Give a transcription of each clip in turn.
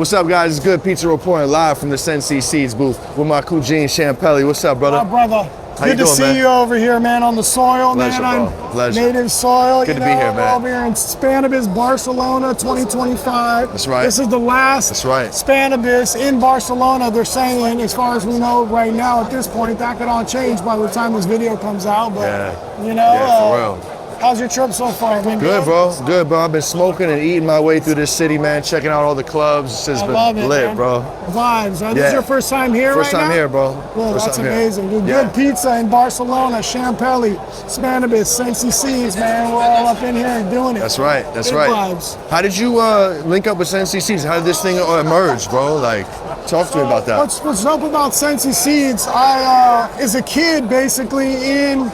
What's up, guys? It's Good Pizza reporting live from the Sensi Seeds booth with my Cugine Champelli. What's up, brother? Brother. How you Good to doing, see man? you over here, man, on the soil, Pleasure, man. bro. On Pleasure. native soil. Good to be here, man. Over here in Spannabis, Barcelona, 2025. That's right. This is the last Spannabis in Barcelona. They're saying, as far as we know right now at this point, that could all change by the time this video comes out. But, you know, for real. How's your trip so far? Good, bro. Good, bro. I've been smoking and eating my way through this city, man. Checking out all the clubs. It's just been lit, bro. Vibes. Right? This is your first time here, First time here, bro. Well, that's amazing. Good pizza in Barcelona, Champelli, Spannabis, Sensi Seeds, man. We're all up in here and doing it. That's right. That's Big right. Vibes. How did you link up with Sensi Seeds? How did this thing emerge, bro? Like, talk to me about that. What's up about Sensi Seeds? I, as a kid, basically in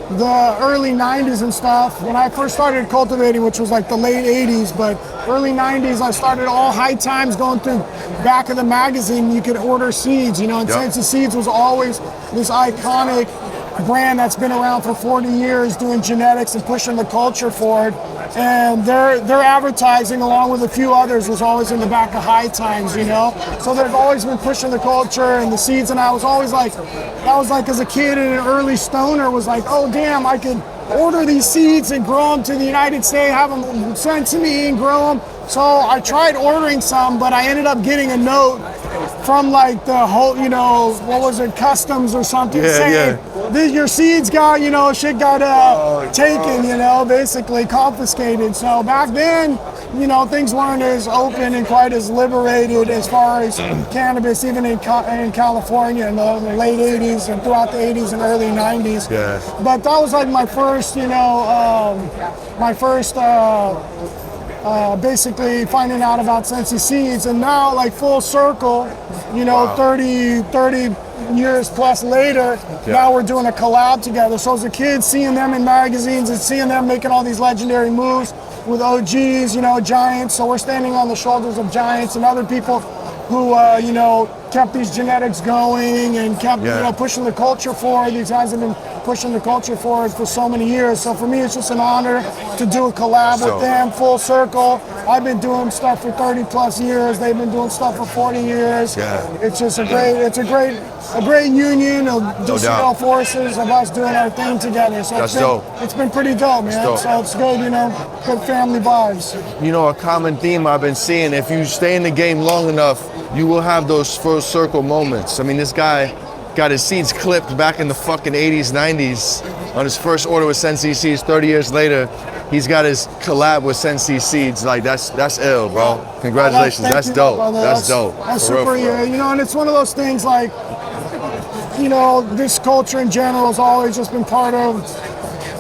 the early 90s and stuff, when I first started cultivating, which was like the late 80s, but early 90s, I started all high times going through back of the magazine. You could order seeds, you know, and Sensi Seeds was always this iconic brand that's been around for 40 years doing genetics and pushing the culture forward. And their advertising, along with a few others, was always in the back of high times, you know? So they've always been pushing the culture and the seeds, and I was always like, as a kid and an early stoner, was like, oh damn, I could order these seeds and grow them to the United States, have them sent to me and grow them. So I tried ordering some, but I ended up getting a note from like the whole, you know, what was it, customs or something, saying your seeds got, you know, shit got taken, you know, basically confiscated. So back then, you know, things weren't as open and quite as liberated as far as cannabis, even in California in the late 80s and throughout the 80s and early 90s. Yeah. But that was like my first, you know, basically finding out about Sensi Seeds, and now like full circle, you know, 30 years plus later, now we're doing a collab together. So as a kid, seeing them in magazines and seeing them making all these legendary moves with OGs, you know, giants. So we're standing on the shoulders of giants and other people who, you know, kept these genetics going and kept, you know, pushing the culture forward. These guys have been pushing the culture forward for so many years. So for me, it's just an honor to do a collab with them, full circle. I've been doing stuff for 30 plus years. They've been doing stuff for 40 years. It's just a great union of just, you know, forces of us doing our thing together. So it's been pretty dope, man. So it's good, you know, good family vibes. You know, a common theme I've been seeing, if you stay in the game long enough, you will have those full circle moments. I mean, this guy got his seeds clipped back in the fucking 80s, 90s on his first order with Sensi Seeds. 30 years later, he's got his collab with Sensi Seeds. Like, that's ill, bro. Congratulations. That's dope. That's dope. That's super, you know, and it's one of those things like, you know, this culture in general has always just been part of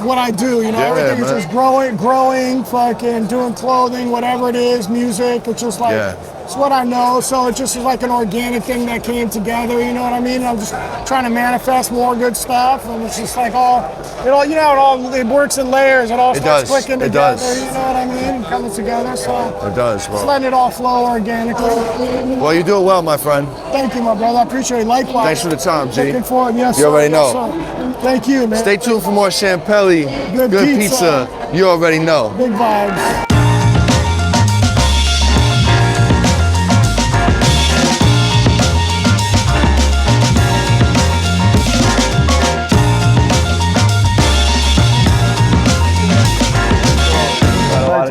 what I do, you know, everything is just growing, fucking doing clothing, whatever it is, music. It's just like, it's what I know. So it just is like an organic thing that came together, you know what I mean? I'm just trying to manifest more good stuff, and it's just like it works in layers. It all starts clicking together, you know what I mean? Coming together, so it does, bro. Just letting it all flow organically. Well, you do it well, my friend. Thank you, my brother. I appreciate it. Likewise. Thanks for the time, G. Looking forward, yes, You already know. Yes, thank you, man. Stay tuned for more Champelli. Good pizza. You already know. Big vibes.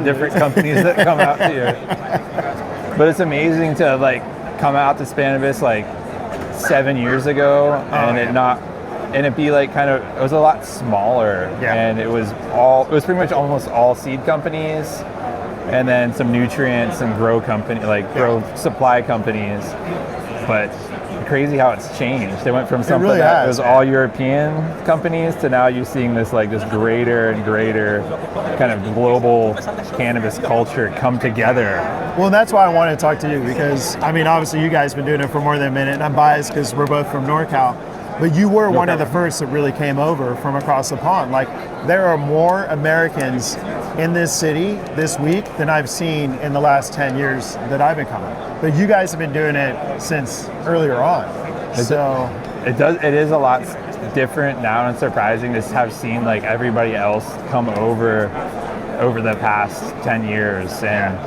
Different companies that come out here, but it's amazing to like come out to Spannabis like 7 years ago and it be like it was a lot smaller, and it was pretty much almost all seed companies, and then some nutrients and grow supply companies. But crazy how it's changed. They went from something that was all European companies to now you're seeing this like this greater and greater kind of global cannabis culture come together. Well, that's why I wanted to talk to you, because I mean, obviously you guys have been doing it for more than a minute, and I'm biased because we're both from NorCal, but you were one of the first that really came over from across the pond. Like, there are more Americans in this city this week than I've seen in the last 10 years that I've been coming. But you guys have been doing it since earlier on. So it is a lot different now, and surprising to have seen like everybody else come over the past 10 years, and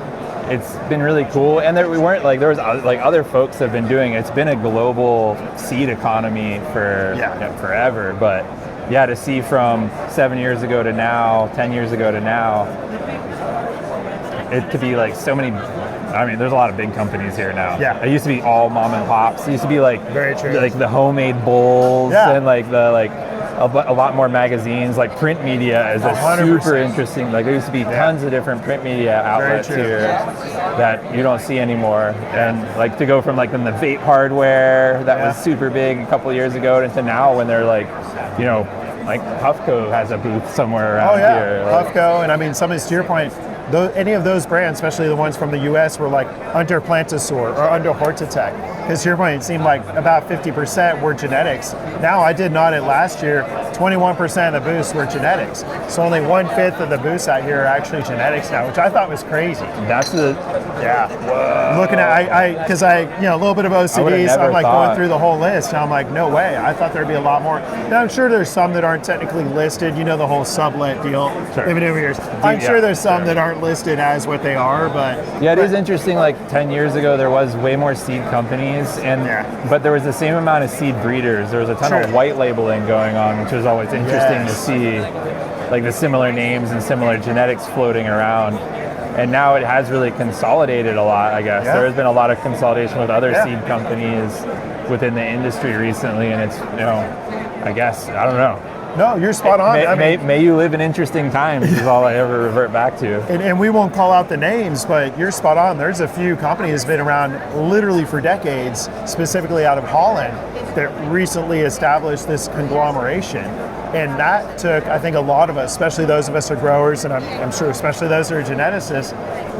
it's been really cool. And there was like other folks have been doing it. It's been a global seed economy for forever. But yeah, to see from 7 years ago to now, 10 years ago to now, it could be like so many. I mean, there's a lot of big companies here now. Yeah. It used to be all mom and pops. It used to be like Very true. like the homemade bowls and like the a lot more magazines. Like print media is a 100%. super interesting. Like there used to be tons of different print media outlets here that you don't see anymore. And like to go from like the vape hardware that was super big a couple of years ago to now when they're like, you know, like Huffco has a booth somewhere around here. Like, Huffco, and I mean, some is to your point. Any of those brands, especially the ones from the U.S., were like under Plantasaur or under Hortitech. Because to your point, it seemed like about 50% were genetics. Now, I did not it last year. 21% of the booths were genetics. So only 1/5 of the booths out here are actually genetics now, which I thought was crazy. That's the Whoa. Looking at because I a little bit of OCD, so I'm like going through the whole list, and I'm like, no way. I thought there'd be a lot more. Now I'm sure there's some that aren't technically listed. You know the whole sublet deal. Living over here. I'm sure there's some that aren't listed as what they are, but it is interesting. Like 10 years ago, there was way more seed companies, but there was the same amount of seed breeders. There was a ton of white labeling going on, which was always interesting to see, like the similar names and similar genetics floating around. And now it has really consolidated a lot, I guess. There has been a lot of consolidation with other seed companies within the industry recently, and it's, I guess, I don't know. No, you're spot on. May you live in interesting times is all I ever revert back to. And we won't call out the names, but you're spot on. There's a few companies that have been around literally for decades, specifically out of Holland, that recently established this conglomeration. And that took, I think, a lot of us, especially those of us who are growers, and I'm sure especially those who are geneticists,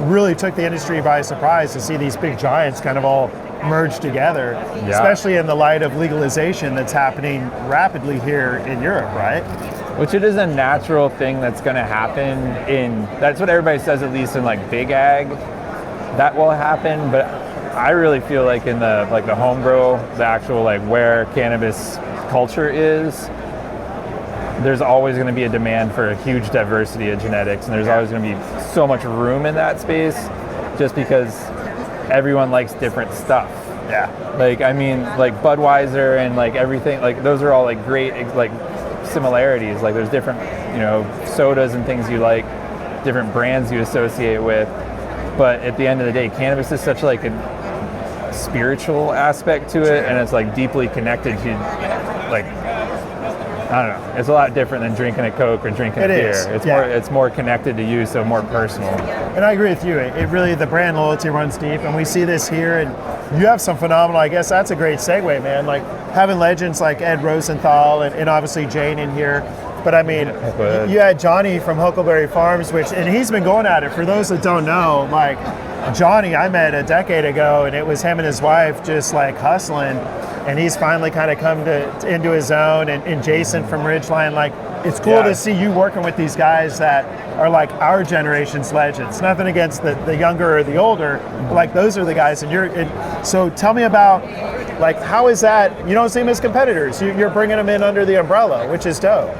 really took the industry by surprise to see these big giants kind of all merge together, especially in the light of legalization that's happening rapidly here in Europe, right? Which it is a natural thing that's going to happen that's what everybody says, at least in like big ag, that will happen. But I really feel like in the home grow, the actual like where cannabis culture is, there's always going to be a demand for a huge diversity of genetics, and there's always going to be so much room in that space just because everyone likes different stuff. Like, I mean, like Budweiser and like everything, like those are all like great like similarities. Like there's different, sodas and things you like, different brands you associate with. But at the end of the day, cannabis is such like a spiritual aspect to it, and it's like deeply connected to like, I don't know. It's a lot different than drinking a Coke or drinking a beer. It's more connected to you, so more personal. And I agree with you. It really, the brand loyalty runs deep, and we see this here. And you have some phenomenal. I guess that's a great segue, man. Like having legends like Ed Rosenthal and obviously Jane in here. But I mean, you had Johnny from Huckleberry Farms, and he's been going at it. For those that don't know, like Johnny, I met a decade ago, and it was him and his wife just like hustling. And he's finally kind of come into his own, and Jason from Ridgeline, like, it's cool to see you working with these guys that are like our generation's legends. Nothing against the younger or the older, but like those are the guys. So tell me about, like, how is that? You don't see them as competitors. You're bringing them in under the umbrella, which is dope.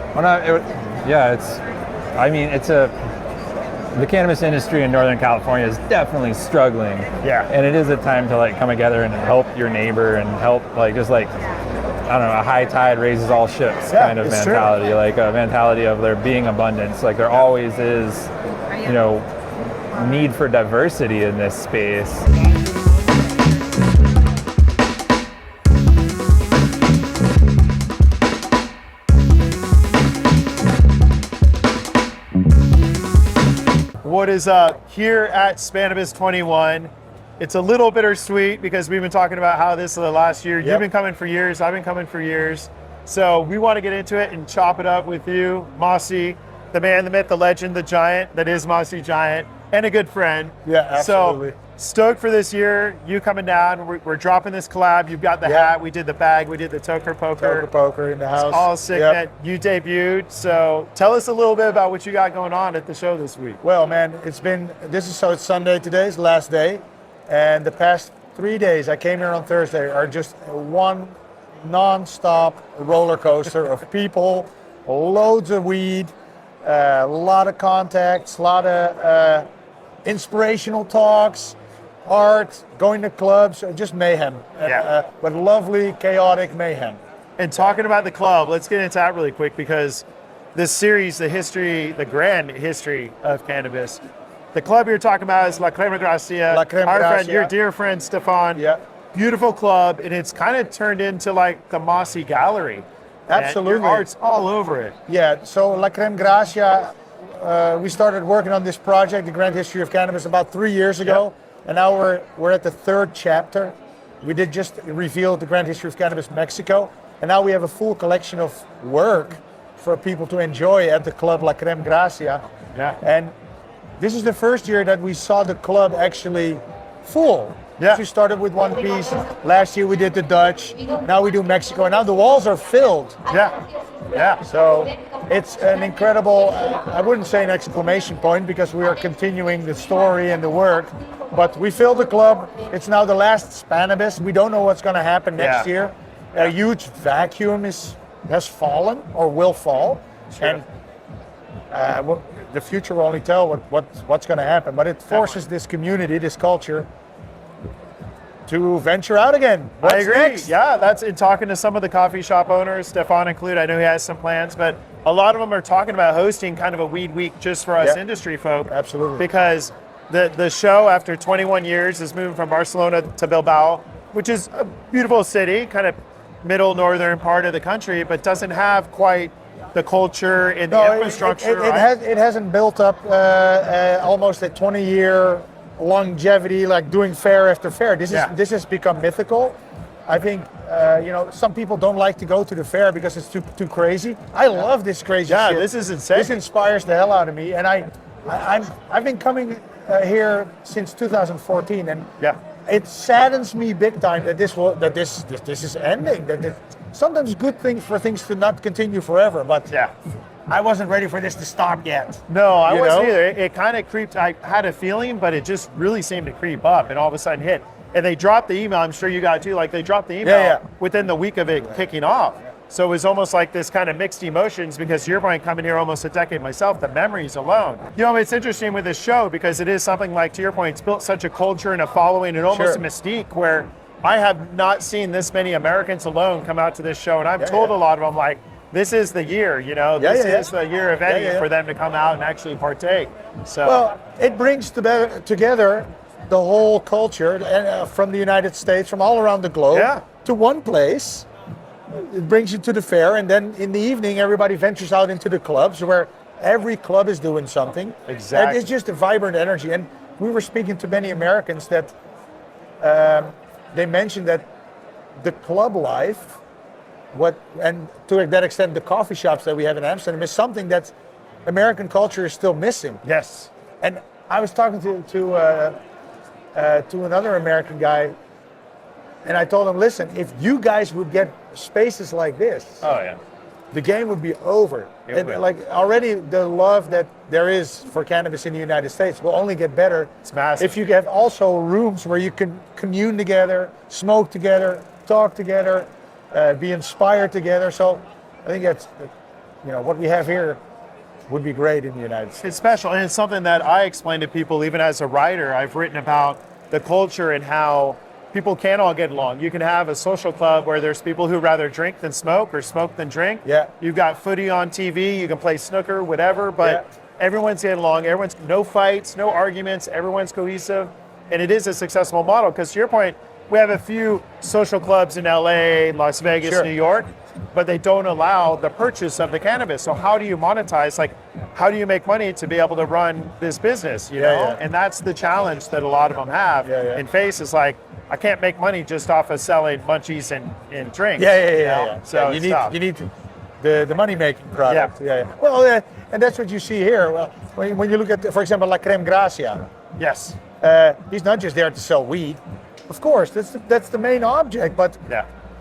The cannabis industry in Northern California is definitely struggling. And it is a time to like come together and help your neighbor and help I don't know, a high tide raises all ships kind of mentality. True. Like a mentality of there being abundance. Like there always is, need for diversity in this space. What is up here at Spannabis 21? It's a little bittersweet because we've been talking about how this is the last year. You've been coming for years. I've been coming for years. So we want to get into it and chop it up with you, Mossy, the man, the myth, the legend, the giant that is Mossy Giant, and a good friend. Yeah, absolutely. So stoked for this year. You coming down. We're dropping this collab. You've got the hat. We did the bag. We did the Toker Poker. Toker Poker in the house. It's all sick, man. You debuted. So tell us a little bit about what you got going on at the show this week. Well, man, it's Sunday today, is the last day. And the past 3 days, I came here on Thursday, are just one non-stop roller coaster of people, loads of weed, a lot of contacts, a lot of inspirational talks, art, going to clubs, just mayhem. But lovely, chaotic mayhem. And talking about the club, let's get into that really quick because this series, the grand history of cannabis. The club you're talking about is La Crema Gracia. La Crema Our friend, Gracia. your dear friend Stefan. Yeah. Beautiful club, and it's kind of turned into like the Mossy Gallery. Absolutely. And your art's all over it. Yeah, so La Creme Gracia, we started working on this project, the Grand History of Cannabis, about 3 years ago. And now we're at the 3rd chapter. We did just reveal the Grand History of Cannabis Mexico. And now we have a full collection of work for people to enjoy at the club La Creme Gracia. Yeah. And this is the first year that we saw the club actually full. Yeah. We started with one piece. Last year we did the Dutch. Now we do Mexico. And now the walls are filled. Yeah. So it's an incredible, I wouldn't say an exclamation point because we are continuing the story and the work, but we filled the club. It's now the last Spannabis. We don't know what's going to happen next year. A huge vacuum has fallen or will fall. Sure. And the future will only tell what's going to happen, but it forces this community, this culture, to venture out again. What's I agree. next? Yeah, that's in talking to some of the coffee shop owners, Stefan included. I know he has some plans, but a lot of them are talking about hosting kind of a weed week just for us industry folk. Absolutely. Because the show, after 21 years, is moving from Barcelona to Bilbao, which is a beautiful city, kind of middle northern part of the country, but doesn't have quite the culture and the infrastructure. It hasn't built up almost a 20-year longevity, like doing fair after fair. This has become mythical. I think some people don't like to go to the fair because it's too crazy. I love this crazy shit. This is insane. This inspires the hell out of me, and I've been coming here since 2014, and it saddens me big time that this is ending. Sometimes good thing for things to not continue forever, but I wasn't ready for this to stop yet. No, I wasn't either. It kind of creeped. I had a feeling, but it just really seemed to creep up and all of a sudden hit. And they dropped the email. I'm sure you got it too. Like they dropped the email within the week of it kicking off. So it was almost like this kind of mixed emotions because to your point, coming here almost a decade myself, the memories alone. It's interesting with this show because it is something like, to your point, it's built such a culture and a following and almost a mystique where I have not seen this many Americans alone come out to this show. And I've told a lot of them, like, this is the year, this is the year of any for them to come out and actually partake. So, well, it brings together the whole culture from the United States, from all around the globe, to one place. It brings you to the fair, and then in the evening, everybody ventures out into the clubs where every club is doing something. Exactly. And it's just a vibrant energy. And we were speaking to many Americans that they mentioned that the club life, and to that extent, the coffee shops that we have in Amsterdam is something that American culture is still missing. Yes. And I was talking to another American guy, and I told him, listen, if you guys would get spaces like this, the game would be over. Like already the love that there is for cannabis in the United States will only get better. It's massive. If you get also rooms where you can commune together, smoke together, talk together, be inspired together. So I think that's, what we have here would be great in the United States. It's special, and it's something that I explain to people even as a writer. I've written about the culture and how people can all get along. You can have a social club where there's people who rather drink than smoke or smoke than drink. Yeah. You've got footy on TV, you can play snooker, whatever, but everyone's getting along. Everyone's no fights, no arguments, everyone's cohesive. And it is a successful model because to your point, we have a few social clubs in LA, Las Vegas, New York, but they don't allow the purchase of the cannabis. So how do you monetize? Like, how do you make money to be able to run this business, you know? And that's the challenge that a lot of them have and face is like, I can't make money just off of selling munchies and drinks. So you need the money-making product. Well, and that's what you see here. Well, when you look at, for example, La Creme Gracia. Yes. He's not just there to sell weed. Of course, that's the main object, but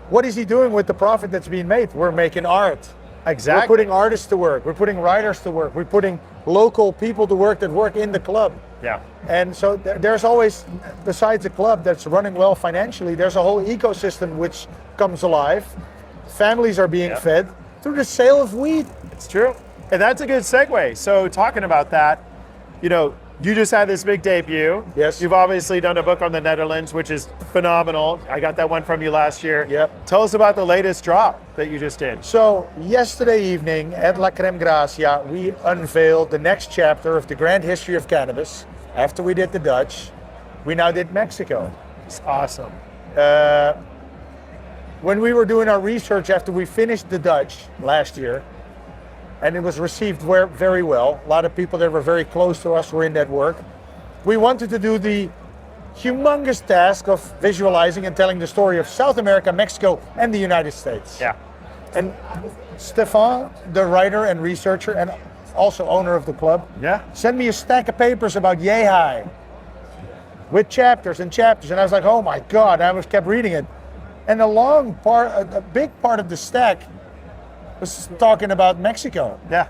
what is he doing with the profit that's being made? We're making art. Exactly. We're putting artists to work. We're putting writers to work. We're putting local people to work that work in the club. Yeah. And so there's always, besides a club that's running well financially, there's a whole ecosystem which comes alive. Families are being fed through the sale of weed. It's true. And that's a good segue. So talking about that, you just had this big debut. Yes. You've obviously done a book on the Netherlands, which is phenomenal. I got that one from you last year. Yep. Tell us about the latest drop that you just did. So yesterday evening at La Creme Gracia, we unveiled the next chapter of the grand history of cannabis. After we did the Dutch, we now did Mexico. It's awesome. When we were doing our research after we finished the Dutch last year, and it was received very well, a lot of people that were very close to us were in that work, we wanted to do the humongous task of visualizing and telling the story of South America, Mexico, and the United States. Yeah. And Stefan, the writer and researcher, and also owner of the club, sent me a stack of papers about Yehai with chapters and chapters. And I was like, oh my God, I just kept reading it. And a big part of the stack was talking about Mexico. Yeah.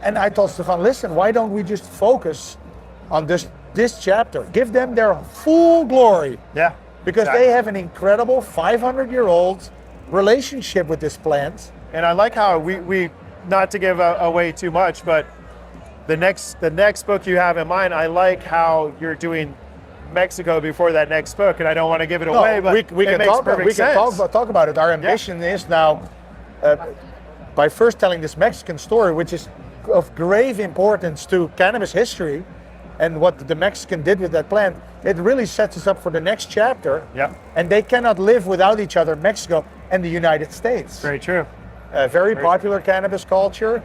And I told Stefan, listen, why don't we just focus on this chapter? Give them their full glory. Yeah. Because they have an incredible 500-year-old relationship with this plant. And I like how we not to give away too much, but the next book you have in mind, I like how you're doing Mexico before that next book, and I don't want to give it away, but we can talk about it. Our ambition is now, by first telling this Mexican story, which is of grave importance to cannabis history, and what the Mexican did with that plant, it really sets us up for the next chapter. Yeah. And they cannot live without each other, Mexico and the United States. Very true. Very popular cannabis culture,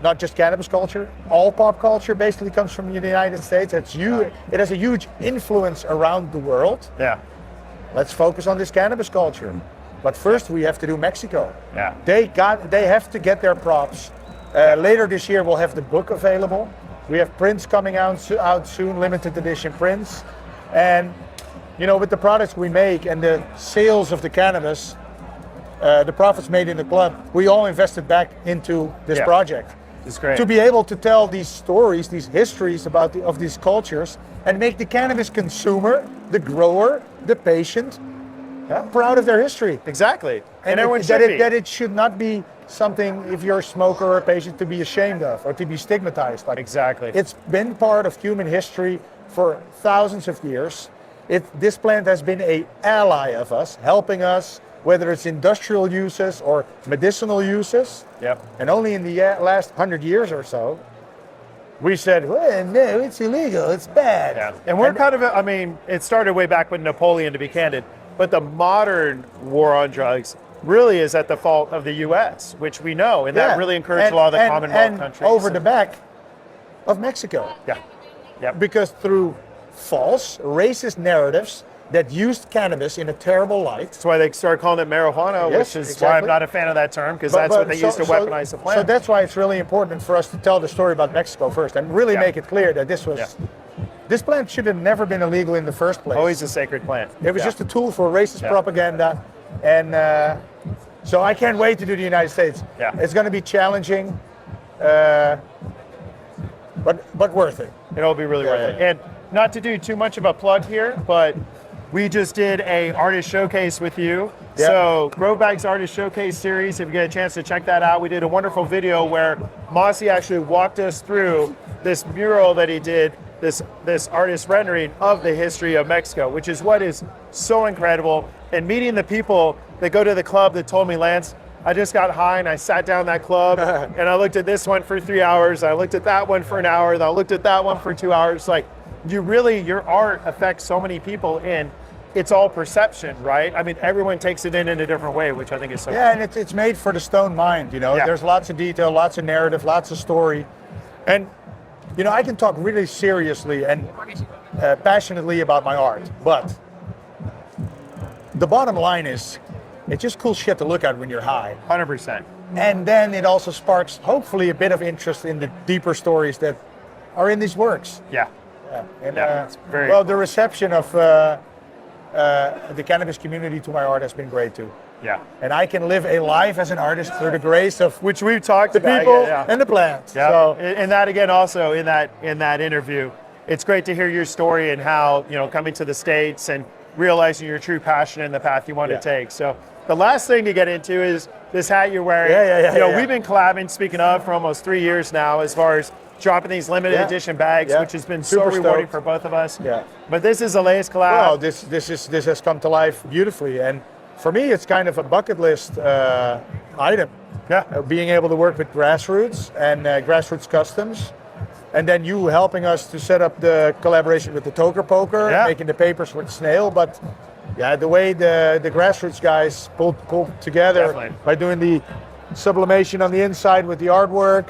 not just cannabis culture, all pop culture basically comes from the United States. It has a huge influence around the world. Yeah. Let's focus on this cannabis culture. But first we have to do Mexico. Yeah. They have to get their props. Later this year we'll have the book available. We have prints coming out soon, limited edition prints. And with the products we make and the sales of the cannabis, the profits made in the club, we all invested back into this project. It's great. To be able to tell these stories, these histories of these cultures, and make the cannabis consumer, the grower, the patient, proud of their history. Exactly. And everyone that it should not be something, if you're a smoker or a patient, to be ashamed of or to be stigmatized. Exactly. It's been part of human history for thousands of years. This plant has been an ally of us, helping us, whether it's industrial uses or medicinal uses. Yep. And only in the last 100 years or so, we said, well, no, it's illegal, it's bad. Yeah. And we're it started way back with Napoleon, to be candid, but the modern war on drugs really is at the fault of the U.S., which we know, and that really encouraged a lot of the Commonwealth countries. Over the back of Mexico. Yeah. Yeah. Because through false, racist narratives that used cannabis in a terrible light. That's why they started calling it marijuana, which is why I'm not a fan of that term, because that's what they used to weaponize the plant. So that's why it's really important for us to tell the story about Mexico first and really make it clear that this plant should have never been illegal in the first place. Always a sacred plant. It was just a tool for racist propaganda. And so I can't wait to do the United States. Yeah. It's going to be challenging, but worth it. It'll be really worth it. And not to do too much of a plug here, but we just did a artist showcase with you. Yeah. So Grovebag's Artist Showcase series, if you get a chance to check that out, we did a wonderful video where Mossy actually walked us through this mural that he did, this artist rendering of the history of Mexico, which is what is so incredible. And meeting the people that go to the club that told me, Lance, I just got high and I sat down in that club and I looked at this one for 3 hours, I looked at that one for an hour, and I looked at that one for 2 hours. Like, your art affects so many people, and it's all perception, right? I mean, everyone takes it in a different way, which I think is so cool. And it's made for the stone mind, There's lots of detail, lots of narrative, lots of story. And, I can talk really seriously and passionately about my art, but the bottom line is, it's just cool shit to look at when you're high. 100%. And then it also sparks, hopefully, a bit of interest in the deeper stories that are in these works. Yeah. And, it's very the reception of the cannabis community to my art has been great too. Yeah. And I can live a life as an artist through the grace of which we've talked the about, people and the plants. Yeah. So, and that again, also in that interview, it's great to hear your story and how coming to the States and realizing your true passion and the path you want to take. So the last thing to get into is this hat you're wearing. Yeah. We've been collabing, speaking of, for almost 3 years now, as far as dropping these limited Yeah. edition bags, Yeah. which has been Super so rewarding stoked. for both of us. Yeah. But this is the latest collab. Well, this has come to life beautifully, and for me, it's kind of a bucket list item. Yeah. Being able to work with Grassroots and Grassroots Customs, and then you helping us to set up the collaboration with the Toker Poker, Yeah. making the papers with Snail. But yeah, the way the Grassroots guys pulled together Definitely. by doing the sublimation on the inside with the artwork.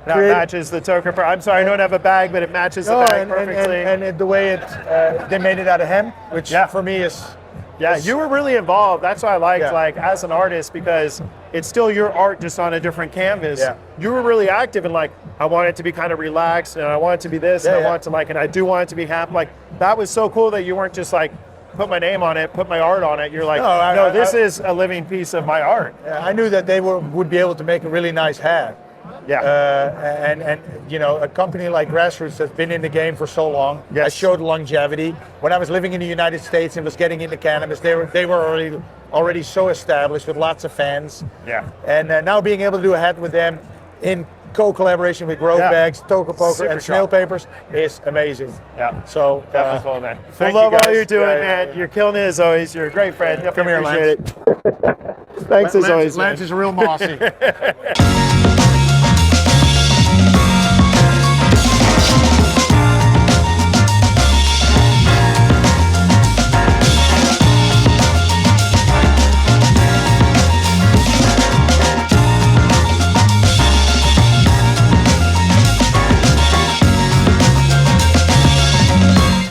That matches the Toker. I'm sorry, I don't have a bag, but it matches the bag perfectly. And the way they made it out of hemp, which Yeah. for me is Yeah, you were really involved. That's what I liked, Yeah. like as an artist, because it's still your art just on a different canvas. Yeah. You were really active and like, I want it to be kind of relaxed, and I want it to be this, and Yeah, I yeah. want it to like, and I do want it to be happy. Like that was so cool that you weren't just like, put my name on it, put my art on it. You're like, No, this is a living piece of my art. I knew that they would be able to make a really nice hat. Yeah. And you know, a company like Grassroots that's been in the game for so long, Yes. has showed longevity. When I was living in the United States and was getting into cannabis, they were already so established with lots of fans. Yeah. And now being able to do a hat with them in co-collaboration with Grove Yeah. Bags, Toker Poker, Super and Snail sharp. Papers is amazing. Yeah. So Definitely cool, man. I thank love you all guys. you're doing, Yeah, man. You're killing it as always. You're a great friend. Come here, Definitely appreciate it. Thanks as always, man. Lance is real mossy.